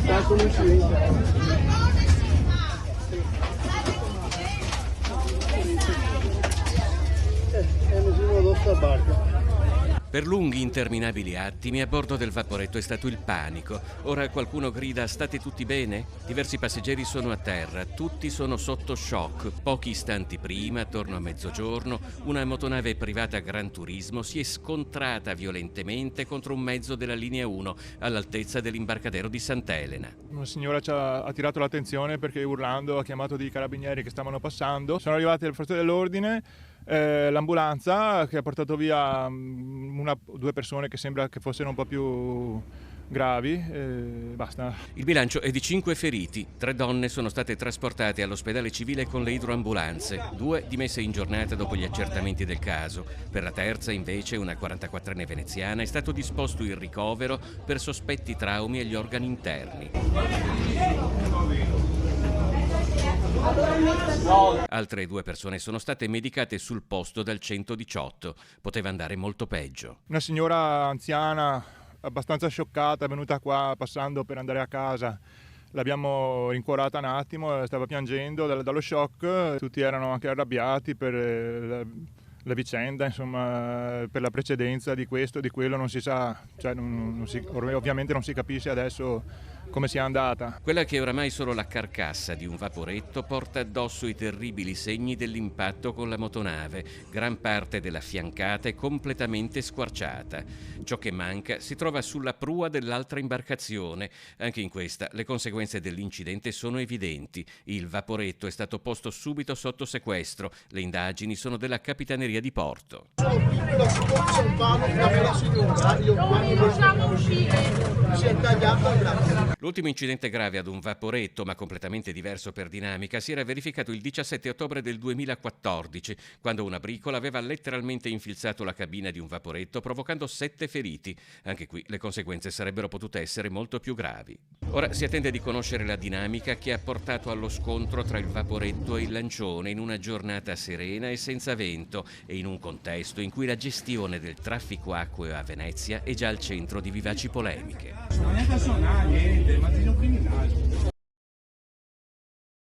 Sta conoscenza. Nessuno lo sta barca. Per lunghi interminabili attimi a bordo del vaporetto è stato il panico. Ora qualcuno grida: state tutti bene? Diversi passeggeri sono a terra, tutti sono sotto shock. Pochi istanti prima, attorno a mezzogiorno, una motonave privata Gran Turismo si è scontrata violentemente contro un mezzo della linea 1 all'altezza dell'imbarcadero di Sant'Elena. Una signora ci ha attirato l'attenzione perché urlando ha chiamato dei carabinieri che stavano passando. Sono arrivate le forze dell'ordine, l'ambulanza che ha portato via una o due persone che sembra che fossero un po' più gravi, basta. Il bilancio è di 5 feriti. 3 donne sono state trasportate all'ospedale civile con le idroambulanze, 2 dimesse in giornata dopo gli accertamenti del caso. Per la terza, invece, una 44enne veneziana, è stato disposto il ricovero per sospetti traumi agli organi interni. Altre 2 persone sono state medicate sul posto dal 118. Poteva andare molto peggio. Una signora anziana abbastanza scioccata è venuta qua passando per andare a casa. L'abbiamo rincuorata un attimo, stava piangendo dallo shock. Tutti erano anche arrabbiati per la vicenda, insomma, per la precedenza di questo, di quello non si sa, cioè ovviamente non si capisce adesso come sia andata. Quella che è oramai solo la carcassa di un vaporetto porta addosso i terribili segni dell'impatto con la motonave. Gran parte della fiancata è completamente squarciata. Ciò che manca si trova sulla prua dell'altra imbarcazione. Anche in questa le conseguenze dell'incidente sono evidenti. Il vaporetto è stato posto subito sotto sequestro. Le indagini sono della Capitaneria di Porto. L'ultimo incidente grave ad un vaporetto, ma completamente diverso per dinamica, si era verificato il 17 ottobre del 2014, quando una bricola aveva letteralmente infilzato la cabina di un vaporetto, provocando 7 feriti. Anche qui le conseguenze sarebbero potute essere molto più gravi. Ora si attende di conoscere la dinamica che ha portato allo scontro tra il vaporetto e il lancione in una giornata serena e senza vento e in un contesto in cui la gestione del traffico acqueo a Venezia è già al centro di vivaci polemiche. Non è personale, niente, ma sono criminali.